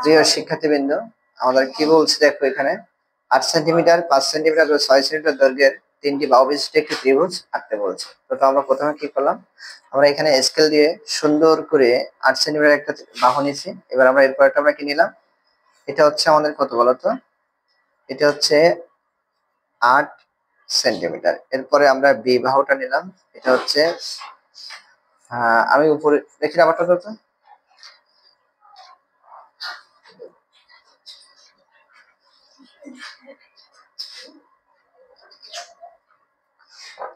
প্রিয় শিক্ষার্থীবৃন্দ, আমাদের কি বলছে দেখো, এখানে 8 সেন্টিমিটার, 5 সেন্টিমিটার ও 6 সেন্টিমিটার দৈর্ঘ্যের তিনটি বাহু বিশিষ্ট একটি ত্রিভুজ আঁকতে বলছে। তো আমরা প্রথমে কি করলাম, আমরা এখানে স্কেল দিয়ে সুন্দর করে 8 সেন্টিমিটার একটা বাহু নিয়েছি। এবার আমরা এরপর আমরা কি নিলাম, এটা হচ্ছে আমাদের কত বলতো, এটা হচ্ছে 8 সেন্টিমিটার। এরপরে আমরা বি বাহুটা নিলাম, এটা হচ্ছে আমি উপরে দেখি ব্যাপারটা তো,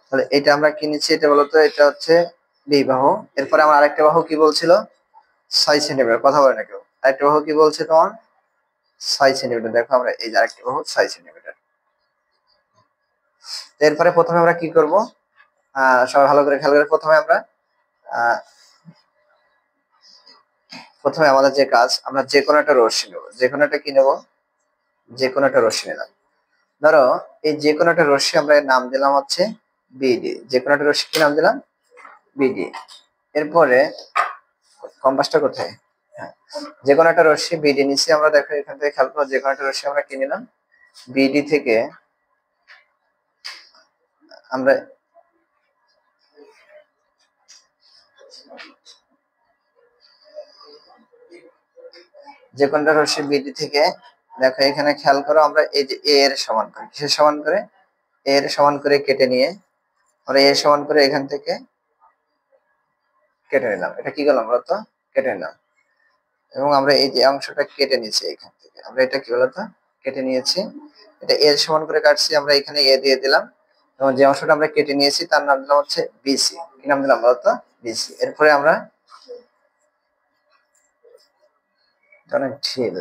তাহলে এটা আমরা কি নিচ্ছি, এটা বলতো, এটা হচ্ছে বি বাহু। এরপরে আমার আরেকটা বাহু কি বলছিল, 6 সেন্টিমিটার। কথা বলে না কেউ। আরেকটা বাহু কি বলছে তোমার, 6 সেন্টিমিটার। দেখো আমরা এই যে আরেকটা বাহু 6 সেন্টিমিটার। এরপরে প্রথমে আমরা কি করব, সবাই ভালো করে খেয়াল করে, প্রথমে আমাদের যে কাজ, আমরা যে কোনো একটা রশ্মি নেবো। যে কোনো একটা কি নেবো, যে কোনো একটা রশ্মি নিলাম। ধরো এই যে কোনো একটা রশ্মি আমরা এর নাম দিলাম হচ্ছে বিডি। যে কোনো একটা রশ্মি কি নাম দিলাম, বিডি। এরপরে কম্পাসটা কোথায়, হ্যাঁ, যে কোনো একটা রশ্মি বিডি নিচে আমরা, দেখো এখান থেকে খেয়াল করো, যে কোনো একটা রশ্মি আমরা কি নিলাম, বিডি থেকে আমরা যে কোনটা রশ্মি বিডি থেকে, দেখো এখানে খেয়াল করো, আমরা এই যে এ এর সমান করে, কিসের সমান করে, এ এর সমান করে কেটে নিয়ে আমরা এ সমান করে এখান থেকে কেটে নিলাম। এটা কি করলাম বলতো, কেটে নিলাম। এবং আমরা এই যে অংশটা কেটে নিয়েছি, এখান থেকে আমরা এটা কি বলতো কেটে নিয়েছি। এটা এর সমান করে কাটছি, আমরা এখানে এ দিয়ে দিলাম। এবং যে অংশটা আমরা কেটে নিয়েছি তার নাম দিলাম হচ্ছে বিসি। কি নাম দিলাম বলতো, বিসি। এরপরে আমরা ঢিল,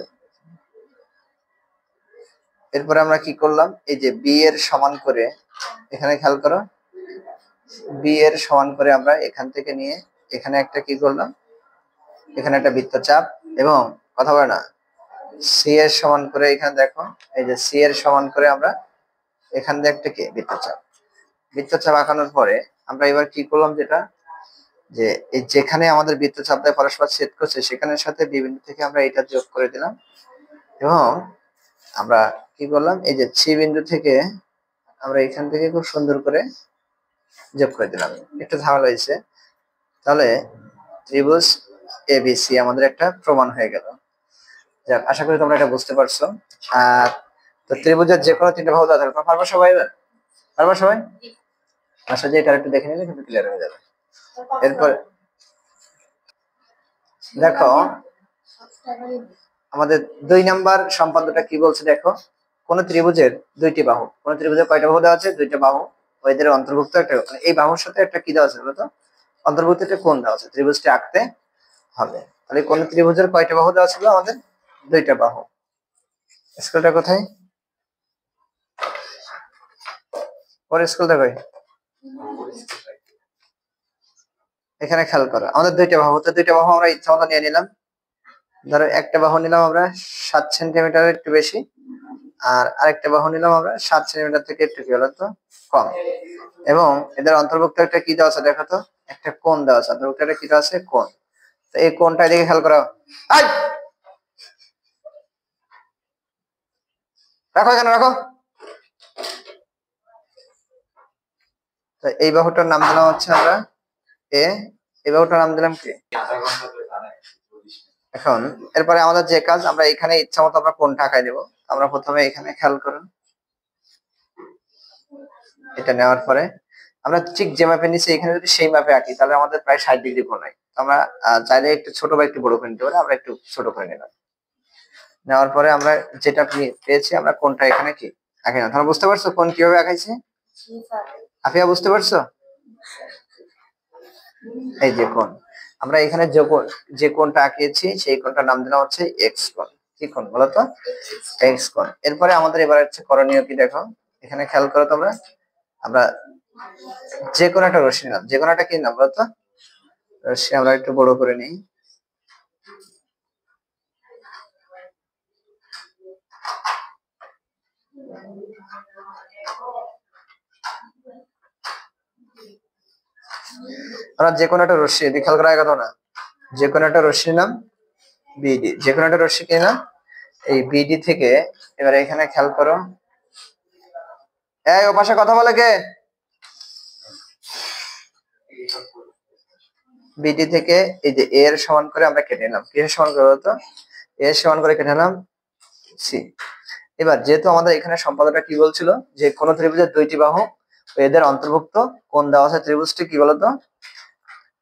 এরপরে আমরা কি করলাম, এই যে বি এর সমান করে, এখানে খেয়াল করো, বি এর সমান করে আমরা এখান থেকে নিয়ে এখানে একটা কি করলাম, এখানে একটা বৃত্তচাপ। এবং কথা বলে না, সি এর সমান করে, এখানে দেখো এই যে সি এর সমান করে আমরা এখান দিয়ে একটা কি বৃত্তচাপ। বৃত্তচাপ আঁকানোর পরে আমরা এবার কি করলাম, যেটা যে এই যেখানে আমাদের বৃত্তচাপ দিয়ে পরস্পর ছেদ করছে সেখানের সাথে বিভিন্ন থেকে আমরা এটা যোগ করে দিলাম। এবং আমরা কি করলাম, এই যে সি বিন্দু থেকে আমরা এখান থেকে খুব সুন্দর করে যোগ করে দিলাম। একটু ঝামেলা হয়েছে। তাহলে ত্রিভুজ এবিসি আমাদের একটা প্রমাণ হয়ে গেল। যাক, আশা করি তোমরা এটা বুঝতে পারছো। আর তো ত্রিভুজের যে কোনো তিনটা বাহু দেওয়া থাকবে, তোমরা পারবা সবাই, এবার পারবা সবাই? আচ্ছা, যে এটা একটু দেখে নিলে কিন্তু ক্লিয়ার হয়ে যাবে। এরপর দেখো আমাদের 2 নাম্বার সম্পাদ্যটা কি বলছে, দেখো কোন ত্রিভুজের দুইটি বাহু, কোন ত্রিভুজের কয়টা বাহু দেওয়া আছে, দুইটা বাহু, ওইদের অন্তর্ভুক্ত একটা, মানে এই বাহুর সাথে একটা কি দেওয়া আছে বলতো, অন্তর্ভুক্ত একটা কোণ দেওয়া আছে, ত্রিভুজটি আঁকতে হবে। তাহলে কোন ত্রিভুজের কয়টা বাহু দেওয়া ছিল, আমাদের দুইটা বাহু। স্কুলটা কোথায়, পরে স্কুলটা কই, এখানে খেয়াল করো, আমাদের দুইটা বাহু, তো দুইটা বাহু আমরা ইচ্ছা মতো নিয়ে নিলাম। ধরো একটা বাহু নিলাম আমরা 7 সেন্টিমিটার একটু বেশি, আর আরেকটা বাহু নিলাম আমরা 7 সেন্টিমিটার থেকে একটু কি বলতো কম। এবং এদের অন্তর্ভুক্ত একটা কি দেওয়া আছে, দেখো তো, একটা কোণ দেওয়া আছে, অন্তর্ভুক্ত একটা কি দেওয়া আছে, কোণ। তো এই কোণটা দিকে খেয়াল করো, রাখো এখানে রাখো। তো এই বাহুটার নাম দিলাম হচ্ছে আমরা এ, এই বাহুটার নাম দিলাম কি। এখন এরপরে আমাদের যে কাজ, আমরা এখানে ইচ্ছা মতো আমরা কোণটা আঁকাই দেবো। আমরা প্রথমে এখানে খেয়াল করুন, এটা নেওয়ার পরে আমরা ঠিক যে মাপে নিচ্ছি এখানে যদি সেই মাপে আঁকি তাহলে আমাদের প্রায় 60 ডিগ্রি কোণ হয়। আমরা চাইলে একটু ছোট বা একটু বড় করে নিতে পারি, আমরা একটু ছোট করে নিলাম। নেওয়ার পরে আমরা যেটা পেয়েছি, আমরা কোণটা এখানে কি আঁকি না। তোমরা বুঝতে পারছো কোণ কিভাবে আঁকাইছি, আফিয়া বুঝতে পারছো? এই যে কোণ, আমরা এখানে যে কোণটা আঁকিয়েছি সেই কোণটার নাম দিলাম হচ্ছে এক্স কোণ। কি কোণ বলতো, এক্স কোণ। এরপরে আমাদের এবার হচ্ছে করণীয় কি, দেখো এখানে খেয়াল করো তোমরা, আমরা যে কোনো একটা রশ্মি নিলাম, যে কোনো একটা কি নাম বলতো রশ্মি, আমরা একটু বড় করে নিই। আমরা যে কোনো একটা রশ্মি, খেয়াল করা কথা না, যে কোনো একটা রশ্মি নাম, বিডি যে কোনো একটা রশ্মি কিনে না, এই বিডি থেকে এবার এখানে খেয়াল করো, এই ও পাশে কথা বলে কে? বিডি থেকে এই যে এ এর সমান করে আমরা কেটে নিলাম, কিসের সমান করে বলতো? এ এর সমান করে কেটে নিলাম সি। এবার যেহেতু আমাদের এখানে সম্পাদকটা কি বলছিল যে কোন ত্রিভুজের দুইটি বাহু এদের অন্তর্ভুক্ত কোণ দেওয়া আছে ত্রিভুজটি কি বলতো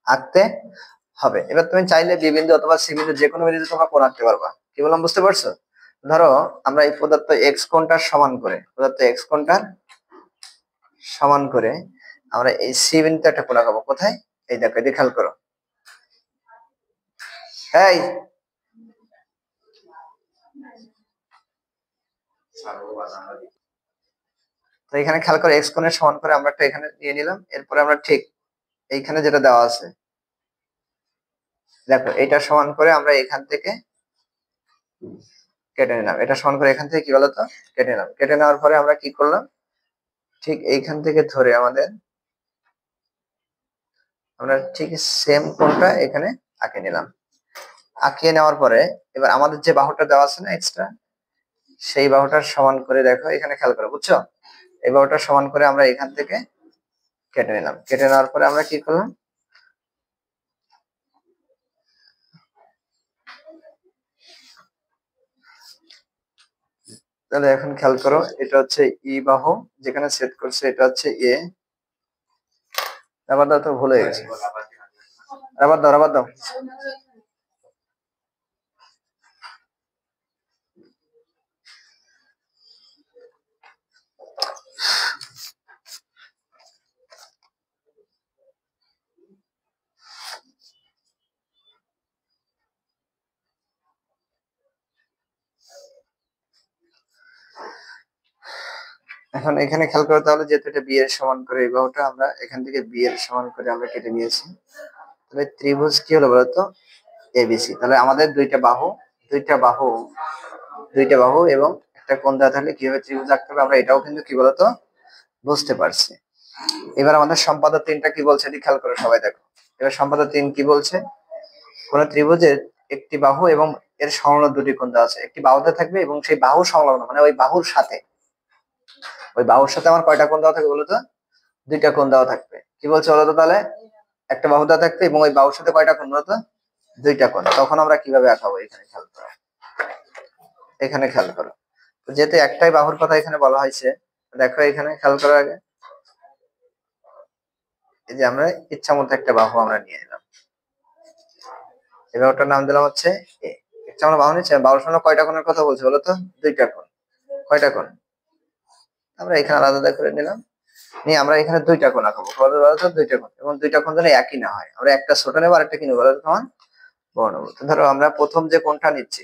আঁকতে হবে। এবার তুমি চাইলে বি বিন্দু অথবা সি বিন্দু যে কোনো বিন্দুতে তোমরা কোণ আঁকতে পারবা। কি বললাম বুঝতে পারছো? ধরো আমরা এই প্রদত্ত এক্স কোণটার সমান করে, প্রদত্ত এক্স কোণটার সমান করে আমরা এই সি বিন্দুতে একটা কোণ আঁকাবো। কোথায়? এই দেখো, এদিকে খেয়াল করো। এই তো এখানে খেয়াল করে এক্স কোণের সমান করে আমরা একটা এখানে নিয়ে নিলাম। এরপরে আমরা ঠিক এইখানে যেটা দেওয়া আছে দেখো, এটা সমান করে আমরা এখান থেকে কেটে নিলাম। এটা সমান করে এখান থেকে কি বলতো কেটে নিলাম। কেটে নেওয়ার পরে আমরা কি করলাম, ঠিক এইখান থেকে ধরে আমরা ঠিক সেম কোণটা এখানে আঁকে নিলাম। আঁকিয়ে নেওয়ার পরে এবার আমাদের যে বাহুটা দেওয়া আছে না এক্সট্রা, সেই বাহুটার সমান করে দেখো এখানে খেয়াল করো, বুঝছো? এই বাহুটার সমান করে আমরা এখান থেকে কেটে নিলাম। কেটে নেওয়ার পরে আমরা কি করলাম, তাহলে এখন খেয়াল করো, এটা হচ্ছে ই বাহু যেখানে সেট করছে, এটা হচ্ছে এ। আবার দাও তো, ভুলে গেছে, আবার দাও আবার দাও। এখন এখানে খেয়াল করো, তাহলে যেহেতু এটা বি এর সমান করে এই বাহুটা আমরা এখান থেকে বি এর সমান করে আমরা কেটে নিয়েছি। তাহলে ত্রিভুজ কি হলো বলতো এবিসি। তাহলে আমাদের দুইটা বাহু এবং একটা কোণ দেওয়া থাকলে কিভাবে ত্রিভুজ আঁকতে হবে আমরা এটাও কিন্তু কি বলতো বুঝতে পারছি। এবার আমাদের সম্পাদক 3টা কি বলছে এটি খেয়াল করো সবাই, দেখো। এবার সম্পাদক 3 কি বলছে, কোন ত্রিভুজের একটি বাহু এবং এর সংলগ্ন দুটি কোণ দেওয়া আছে। একটি বাহুতে থাকবে এবং সেই বাহু সংলগ্ন মানে ওই বাহুর সাথে আমার কয়টা কোণ দেওয়া থাকবে বলতো? দুইটা কোণ দেওয়া থাকবে। কি বলছে বলতো? তাহলে একটা বাহু দেওয়া থাকবে এবং ওই বাহুর সাথে কয়টা কোণ বলতো? দুইটা কোণ। তখন আমরা কিভাবে আঁকাবো এখানে খেয়াল করো, এখানে খেয়াল করো। যেহেতু একটাই বাহুর কথা এখানে বলা হয়েছে, দেখো এখানে খেয়াল করো আগে, এই যে আমরা ইচ্ছা মতো একটা বাহু আমরা নিয়ে নিলাম। এবার ওটার নাম দিলাম হচ্ছে এ। ইচ্ছা আমরা বাহু নিচ্ছে, বাহুর সঙ্গে কয়টা কোণের কথা বলছে বলতো? দুইটা কোণ। কয়টা কোণ? আমরা এখানে আলাদা করে নিলাম, নিয়ে আমরা এখানে দুইটা কোণ আঁকাবো। বলতো দুইটা কোণ, এবং দুইটা কোণ যেন একই না হয়। আমরা একটা ছোট নেবো আর একটা কি নেবো বলতো তখন বড় নেবো। ধরো আমরা প্রথম যে কোণটা নিচ্ছি,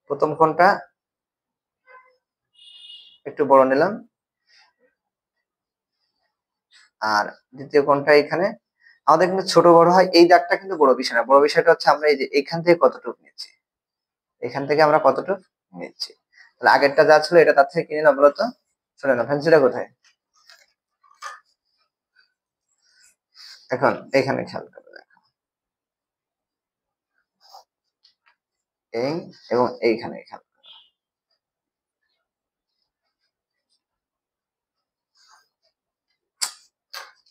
প্রথম কোণটা একটু বড় নিলাম, আর দ্বিতীয় কোণটা এখানে আমাদের কিন্তু ছোট বড় হয়। এই দাগটা কিন্তু বড় বিষয় না, বড় বিষয়টা হচ্ছে আমরা এই যে এখান থেকে কতটুকু নিচ্ছি, এখান থেকে আমরা কতটুকু নিচ্ছি। তাহলে আগেরটা যা ছিল এটা তার থেকে কিনে নিলাম বলতো। শুনে না, ফ্যান্সিটা কোথায়? এখন এখানে খেয়াল করো, দেখো এই এবং এইখানে খেয়াল করো।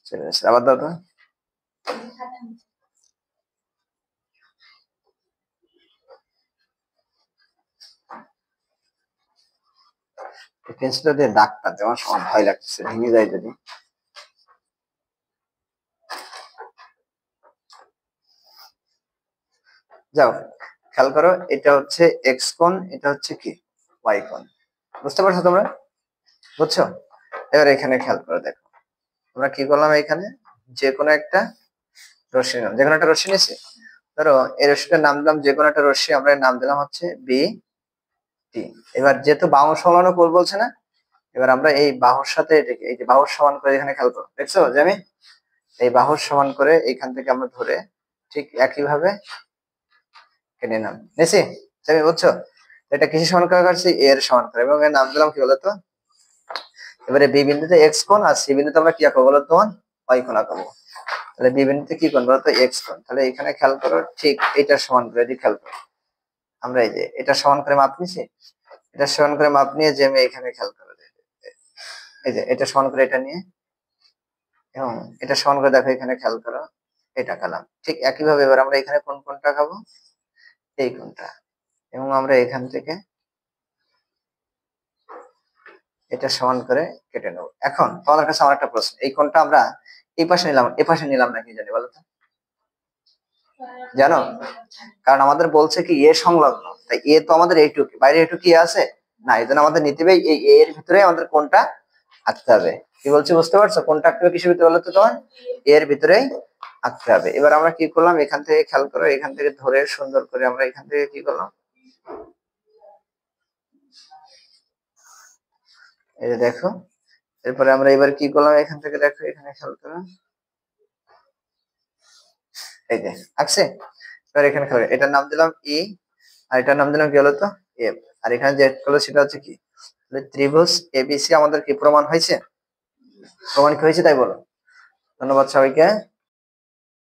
চলে আসছে, আবার দাও তো। পেন্সিলটা দিয়ে দাগটা দেওয়ার সময় ভয় লাগছে, ভেঙে যায় যদি। যাও, খেয়াল করো, এটা হচ্ছে এক্স কোণ, এটা হচ্ছে কি ওয়াই কোণ। বুঝতে পারছো তোমরা? বুঝছো? এবার এখানে খেয়াল করো, দেখো আমরা কি করলাম, এখানে যে কোনো একটা রশ্মি নিলাম, যে কোনো একটা রশ্মি নিয়েছি। ধরো এই রশ্মিটার নাম দিলাম, যে কোনো একটা রশ্মি আমরা এর নাম দিলাম হচ্ছে বি টি। এবার যেহেতু বাহু সংলগ্ন কোণ বলছে না, এবার আমরা এই বাহুর সাথে এই যে বাহুর সমান করে এখানে খেয়াল করো, দেখছো যে আমি এই বাহুর সমান করে এইখান থেকে আমরা ধরে ঠিক একই ভাবে কেটে নিলাম, নিছি। তুমি বুঝছো? এটা কিসের সমান করে কাটছি? এর সমান করে, এবং এর নাম দিলাম কি বলতো? এবারে বি বিন্দুতে এক্স কোণ আর সি বিন্দুতে আমরা কি আঁকবো বলতো? ওয়াই কোণ আঁকাবো। তাহলে বি বিন্দুতে কি কোণ বলতো এক্স কোণ। তাহলে এখানে খেয়াল করো ঠিক এটার সমান করে যদি খেয়াল করো, আমরা এই যে এটা সমান করে মাপ নিছি, এটা সমান করে মাপ নিয়ে যে আমি এখানে খেয়াল করো এই যে এটা সমান করে এটা নিয়ে এবং এটা সমান করে দেখো এখানে খেয়াল করো এটা কালাম। ঠিক একইভাবে এবার আমরা এখানে কোন কোণটা খাবো, এই কোণটা, এবং আমরা এখান থেকে এটা সমান করে কেটে নেব। এখন তোমাদের কাছে আমার একটা প্রশ্ন, এই কোণটা আমরা এই পাশে নিলাম এ পাশে নিলাম নাকি জানি বলো তো? জানো? কারণ আমাদের বলছে কি এ সংলগ্ন, তাই এ তো আমাদের এইটুকু, বাইরে এইটুকু কি আছে না, এই জন্য আমাদের নিতে হবে এই এ এর ভিতরে আমাদের কোণটা আঁকতে হবে। কি বলছি বুঝতে পারছো? কোণটা আঁকতে হবে কিসের ভিতরে বলো তো তোমার? এর ভিতরেই আঁকতে হবে। এবার আমরা কি করলাম, এখান থেকে খেয়াল করো, এখান থেকে ধরে সুন্দর করে আমরা এখান থেকে কি করলাম, এই যে দেখো, এরপরে আমরা এবার কি করলাম, এখান থেকে দেখো এখানে খেয়াল করো, এই যে আঁকছে। এবার এখানে খেয়াল করো, এটার নাম দিলাম ই আর এটার নাম দিলাম কি বলতো এফ, আর এখানে যে করলো সেটা হচ্ছে কি, ত্রিভুজ এবিসি আমাদের কি প্রমাণ হয়েছে? প্রমাণ কি হয়েছে তাই বলো? ধন্যবাদ সবাইকে।